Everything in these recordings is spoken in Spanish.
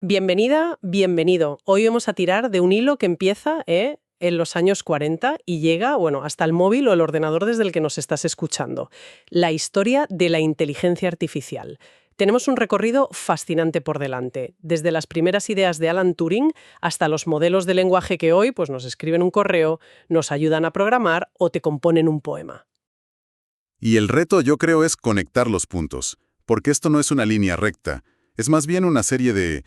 Bienvenida, bienvenido. Hoy vamos a tirar de un hilo que empieza en los años 40 y llega, bueno, hasta el móvil o el ordenador desde el que nos estás escuchando. La historia de la inteligencia artificial. Tenemos un recorrido fascinante por delante, desde las primeras ideas de Alan Turing hasta los modelos de lenguaje que hoy pues, nos escriben un correo, nos ayudan a programar o te componen un poema. Y el reto, yo creo, es conectar los puntos, porque esto no es una línea recta, es más bien una serie de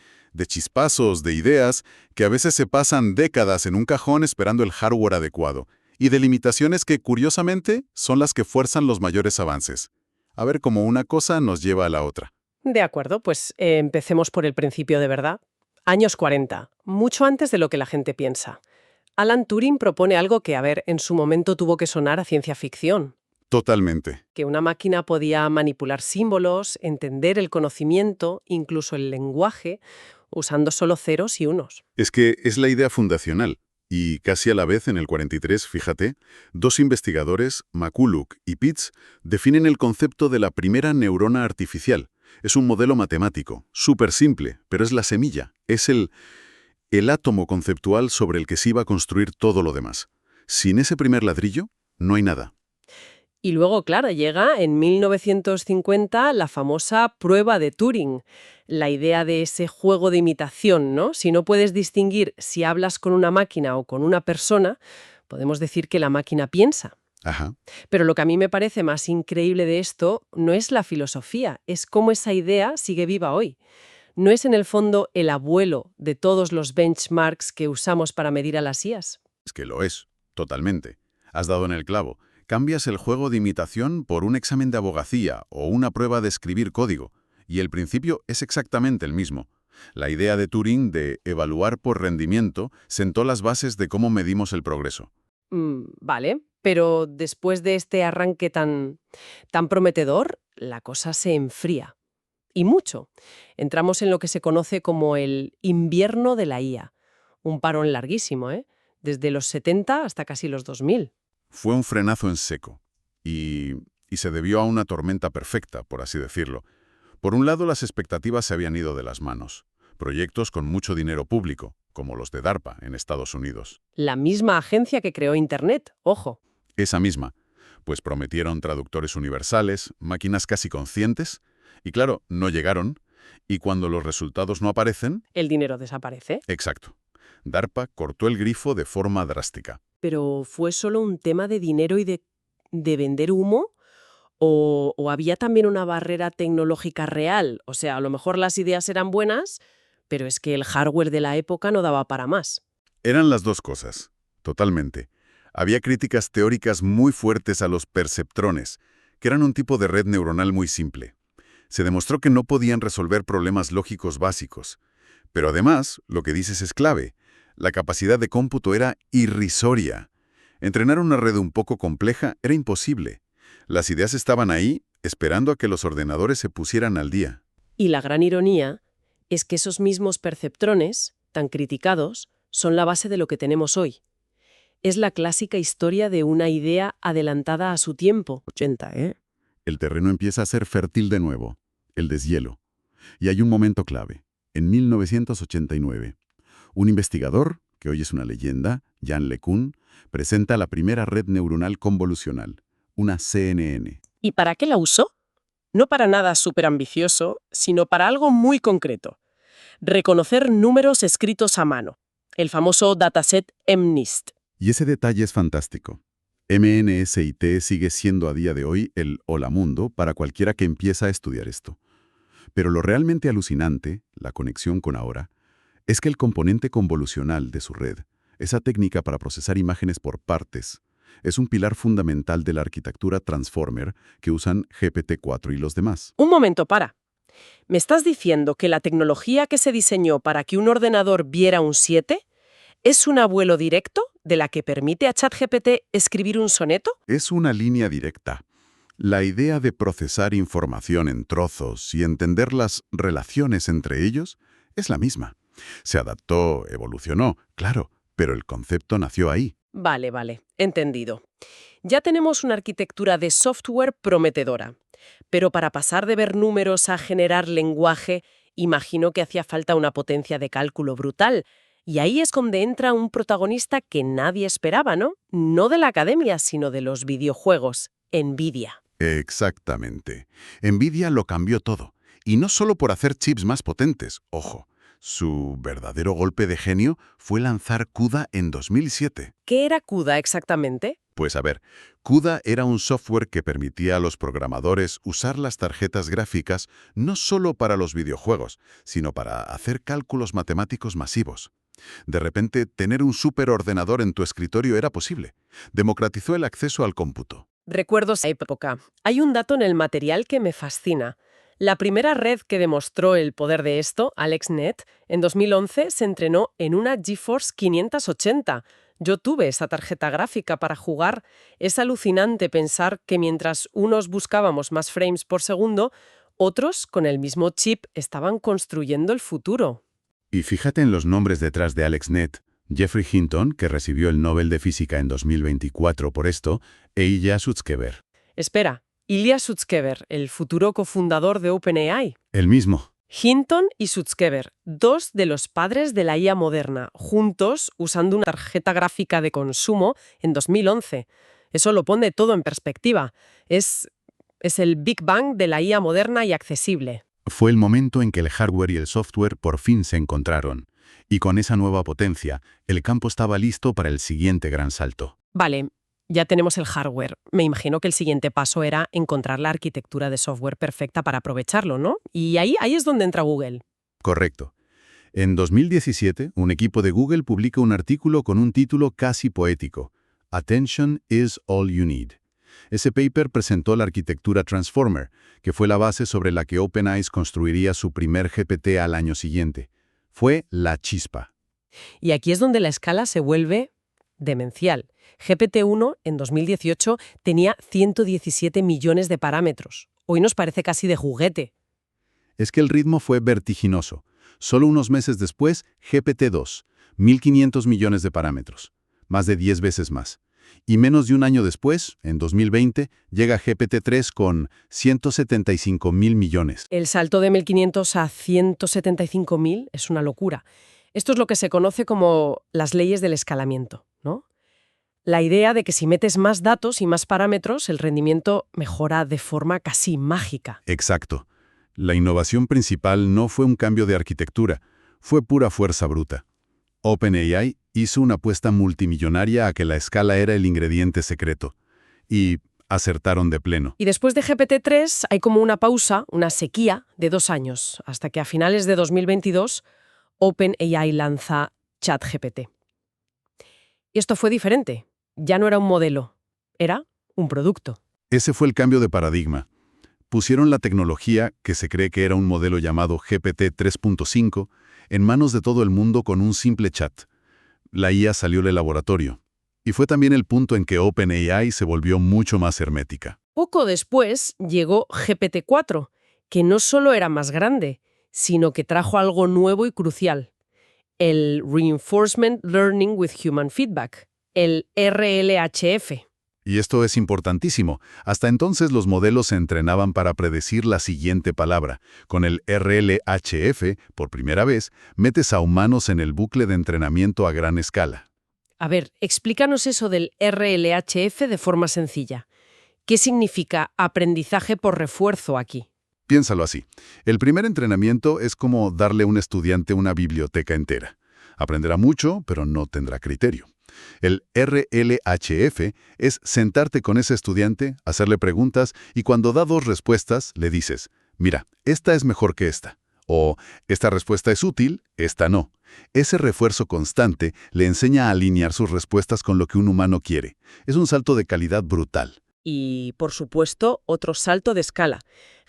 chispazos, de ideas, que a veces se pasan décadas en un cajón esperando el hardware adecuado, y de limitaciones que, curiosamente, son las que fuerzan los mayores avances. A ver cómo una cosa nos lleva a la otra. De acuerdo, pues empecemos por el principio de verdad. Años 40, mucho antes de lo que la gente piensa. Alan Turing propone algo que, a ver, en su momento tuvo que sonar a ciencia ficción. Totalmente. Que una máquina podía manipular símbolos, entender el conocimiento, incluso el lenguaje, usando solo ceros y unos. Es que es la idea fundacional. Y casi a la vez, en el 43, fíjate, dos investigadores, McCulloch y Pitts, definen el concepto de la primera neurona artificial. Es un modelo matemático, súper simple, pero es la semilla. Es el átomo conceptual sobre el que se iba a construir todo lo demás. Sin ese primer ladrillo, no hay nada. Y luego, claro, llega en 1950 la famosa prueba de Turing, la idea de ese juego de imitación, ¿no? Si no puedes distinguir si hablas con una máquina o con una persona, podemos decir que la máquina piensa. Ajá. Pero lo que a mí me parece más increíble de esto no es la filosofía, es cómo esa idea sigue viva hoy. ¿No es en el fondo el abuelo de todos los benchmarks que usamos para medir a las IAs? Es que lo es, totalmente. Has dado en el clavo. Cambias el juego de imitación por un examen de abogacía o una prueba de escribir código, y el principio es exactamente el mismo. La idea de Turing de evaluar por rendimiento sentó las bases de cómo medimos el progreso. Vale, pero después de este arranque tan prometedor, la cosa se enfría. Y mucho. Entramos en lo que se conoce como el invierno de la IA. Un parón larguísimo, ¿eh? Desde los 70 hasta casi los 2000. Fue un frenazo en seco, y se debió a una tormenta perfecta, por así decirlo. Por un lado, las expectativas se habían ido de las manos. Proyectos con mucho dinero público, como los de DARPA en Estados Unidos. La misma agencia que creó Internet, ojo. Esa misma, pues prometieron traductores universales, máquinas casi conscientes, y claro, no llegaron, y cuando los resultados no aparecen, El dinero desaparece. exacto, DARPA cortó el grifo de forma drástica. ¿Pero fue solo un tema de dinero y de vender humo? ¿O había también una barrera tecnológica real? O sea, a lo mejor las ideas eran buenas, pero es que el hardware de la época no daba para más. Eran las dos cosas, totalmente. Había críticas teóricas muy fuertes a los perceptrones, que eran un tipo de red neuronal muy simple. Se demostró que no podían resolver problemas lógicos básicos. Pero además, lo que dices es clave. La capacidad de cómputo era irrisoria. Entrenar una red un poco compleja era imposible. Las ideas estaban ahí, esperando a que los ordenadores se pusieran al día. Y la gran ironía es que esos mismos perceptrones, tan criticados, son la base de lo que tenemos hoy. Es la clásica historia de una idea adelantada a su tiempo. 80, ¿eh? El terreno empieza a ser fértil de nuevo, el deshielo. Y hay un momento clave. En 1989, un investigador, que hoy es una leyenda, Yann LeCun, presenta la primera red neuronal convolucional, una CNN. ¿Y para qué la usó? No para nada súper ambicioso, sino para algo muy concreto. Reconocer números escritos a mano. El famoso dataset MNIST. Y ese detalle es fantástico. MNSIT sigue siendo a día de hoy el hola mundo para cualquiera que empieza a estudiar esto. Pero lo realmente alucinante, la conexión con ahora, es que el componente convolucional de su red, esa técnica para procesar imágenes por partes, es un pilar fundamental de la arquitectura Transformer que usan GPT-4 y los demás. Un momento, para. ¿Me estás diciendo que la tecnología que se diseñó para que un ordenador viera un 7 es un abuelo directo de la que permite a ChatGPT escribir un soneto? Es una línea directa. La idea de procesar información en trozos y entender las relaciones entre ellos es la misma. Se adaptó, evolucionó, claro, pero el concepto nació ahí. Vale, entendido. Ya tenemos una arquitectura de software prometedora, pero para pasar de ver números a generar lenguaje Imagino que hacía falta una potencia de cálculo brutal. Y ahí es donde entra un protagonista que nadie esperaba, ¿no? No de la academia, sino de los videojuegos, Nvidia. Exactamente. Nvidia lo cambió todo. Y no solo por hacer chips más potentes, ojo. Su verdadero golpe de genio fue lanzar CUDA en 2007. ¿Qué era CUDA exactamente? Pues a ver, CUDA era un software que permitía a los programadores usar las tarjetas gráficas no solo para los videojuegos, sino para hacer cálculos matemáticos masivos. De repente, tener un superordenador en tu escritorio era posible. Democratizó el acceso al cómputo. Recuerdo esa época. Hay un dato en el material que me fascina. La primera red que demostró el poder de esto, AlexNet, en 2011 se entrenó en una GeForce 580. Yo tuve esa tarjeta gráfica para jugar. Es alucinante pensar que mientras unos buscábamos más frames por segundo, otros, con el mismo chip, estaban construyendo el futuro. Y fíjate en los nombres detrás de AlexNet. Geoffrey Hinton, que recibió el Nobel de Física en 2024 por esto, e Ilya Sutskever. Espera, Ilya Sutskever, el futuro cofundador de OpenAI. El mismo. Hinton y Sutskever, dos de los padres de la IA moderna, juntos usando una tarjeta gráfica de consumo en 2011. Eso lo pone todo en perspectiva. Es el Big Bang de la IA moderna y accesible. Fue el momento en que el hardware y el software por fin se encontraron. Y con esa nueva potencia, el campo estaba listo para el siguiente gran salto. Vale, ya tenemos el hardware. Me imagino que el siguiente paso era encontrar la arquitectura de software perfecta para aprovecharlo, ¿no? Y ahí es donde entra Google. Correcto. En 2017, un equipo de Google publica un artículo con un título casi poético: Attention is all you need. Ese paper presentó la arquitectura Transformer, que fue la base sobre la que OpenAI construiría su primer GPT al año siguiente. Fue la chispa. Y aquí es donde la escala se vuelve demencial. GPT-1 en 2018 tenía 117 millones de parámetros. Hoy nos parece casi de juguete. Es que el ritmo fue vertiginoso. Solo unos meses después, GPT-2, 1.500 millones de parámetros, más de 10 veces más. Y menos de un año después, en 2020, llega GPT-3 con 175.000 millones. El salto de 1.500 a 175.000 es una locura. Esto es lo que se conoce como las leyes del escalamiento, ¿no? La idea de que si metes más datos y más parámetros, el rendimiento mejora de forma casi mágica. Exacto. La innovación principal no fue un cambio de arquitectura, fue pura fuerza bruta. OpenAI hizo una apuesta multimillonaria a que la escala era el ingrediente secreto. Y acertaron de pleno. Y después de GPT-3 hay como una pausa, una sequía de 2 años, hasta que a finales de 2022 OpenAI lanza ChatGPT. Y esto fue diferente. Ya no era un modelo, era un producto. Ese fue el cambio de paradigma. Pusieron la tecnología, que se cree que era un modelo llamado GPT 3.5, en manos de todo el mundo con un simple chat. La IA salió del laboratorio. Y fue también el punto en que OpenAI se volvió mucho más hermética. Poco después llegó GPT-4, que no solo era más grande, sino que trajo algo nuevo y crucial: el Reinforcement Learning with Human Feedback, el RLHF. Y esto es importantísimo. Hasta entonces los modelos se entrenaban para predecir la siguiente palabra. Con el RLHF, por primera vez, metes a humanos en el bucle de entrenamiento a gran escala. A ver, explícanos eso del RLHF de forma sencilla. ¿Qué significa aprendizaje por refuerzo aquí? Piénsalo así. El primer entrenamiento es como darle a un estudiante una biblioteca entera. Aprenderá mucho, pero no tendrá criterio. El RLHF es sentarte con ese estudiante, hacerle preguntas y cuando da 2 respuestas, le dices: mira, esta es mejor que esta. O esta respuesta es útil, esta no. Ese refuerzo constante le enseña a alinear sus respuestas con lo que un humano quiere. Es un salto de calidad brutal. Y, por supuesto, otro salto de escala.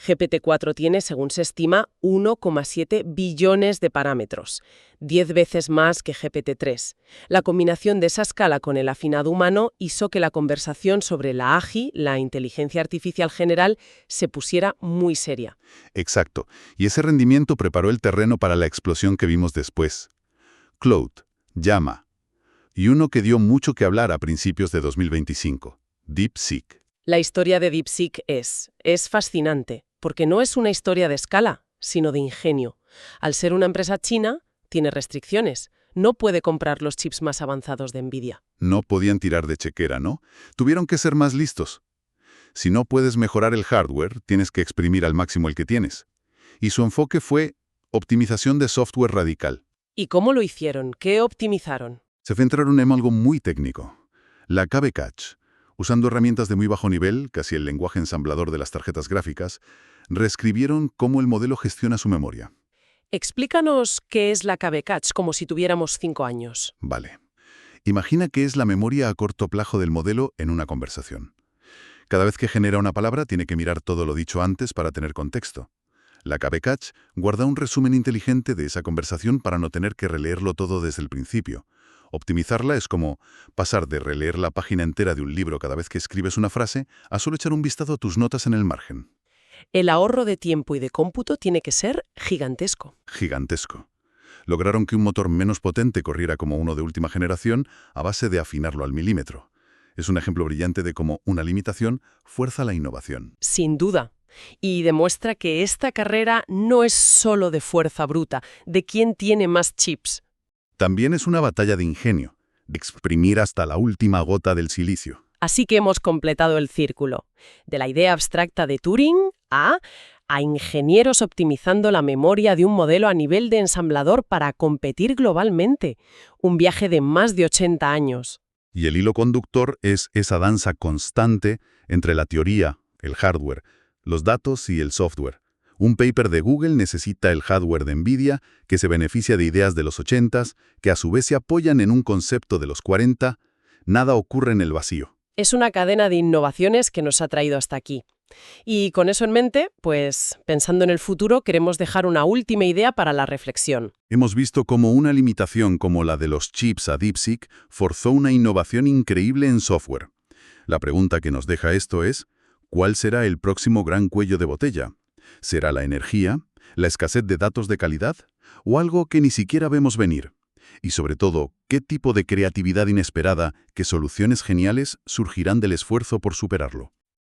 GPT-4 tiene, según se estima, 1,7 billones de parámetros, 10 veces más que GPT-3. La combinación de esa escala con el afinado humano hizo que la conversación sobre la AGI, la inteligencia artificial general, se pusiera muy seria. Exacto. Y ese rendimiento preparó el terreno para la explosión que vimos después. Claude, Llama. Y uno que dio mucho que hablar a principios de 2025, DeepSeek. La historia de DeepSeek es fascinante, porque no es una historia de escala, sino de ingenio. Al ser una empresa china, tiene restricciones. No puede comprar los chips más avanzados de Nvidia. No podían tirar de chequera, ¿no? Tuvieron que ser más listos. Si no puedes mejorar el hardware, tienes que exprimir al máximo el que tienes. Y su enfoque fue optimización de software radical. ¿Y cómo lo hicieron? ¿Qué optimizaron? Se centraron en algo muy técnico. La KB Cache, usando herramientas de muy bajo nivel, casi el lenguaje ensamblador de las tarjetas gráficas, reescribieron cómo el modelo gestiona su memoria. Explícanos qué es la KB Cache, como si tuviéramos 5 años. Vale. Imagina que es la memoria a corto plazo del modelo en una conversación. Cada vez que genera una palabra, tiene que mirar todo lo dicho antes para tener contexto. La KB Cache guarda un resumen inteligente de esa conversación para no tener que releerlo todo desde el principio. Optimizarla es como pasar de releer la página entera de un libro cada vez que escribes una frase a solo echar un vistazo a tus notas en el margen. El ahorro de tiempo y de cómputo tiene que ser gigantesco. Gigantesco. Lograron que un motor menos potente corriera como uno de última generación a base de afinarlo al milímetro. Es un ejemplo brillante de cómo una limitación fuerza la innovación. Sin duda. Y demuestra que esta carrera no es solo de fuerza bruta, de quién tiene más chips. También es una batalla de ingenio, de exprimir hasta la última gota del silicio. Así que hemos completado el círculo. De la idea abstracta de Turing a ingenieros optimizando la memoria de un modelo a nivel de ensamblador para competir globalmente. Un viaje de más de 80 años. Y el hilo conductor es esa danza constante entre la teoría, el hardware, los datos y el software. Un paper de Google necesita el hardware de Nvidia, que se beneficia de ideas de los 80s, que a su vez se apoyan en un concepto de los 40. Nada ocurre en el vacío. Es una cadena de innovaciones que nos ha traído hasta aquí. Y con eso en mente, pues, pensando en el futuro, queremos dejar una última idea para la reflexión. Hemos visto cómo una limitación como la de los chips a DeepSeek forzó una innovación increíble en software. La pregunta que nos deja esto es, ¿cuál será el próximo gran cuello de botella? ¿Será la energía, la escasez de datos de calidad o algo que ni siquiera vemos venir? Y sobre todo, ¿qué tipo de creatividad inesperada, qué soluciones geniales surgirán del esfuerzo por superarlo?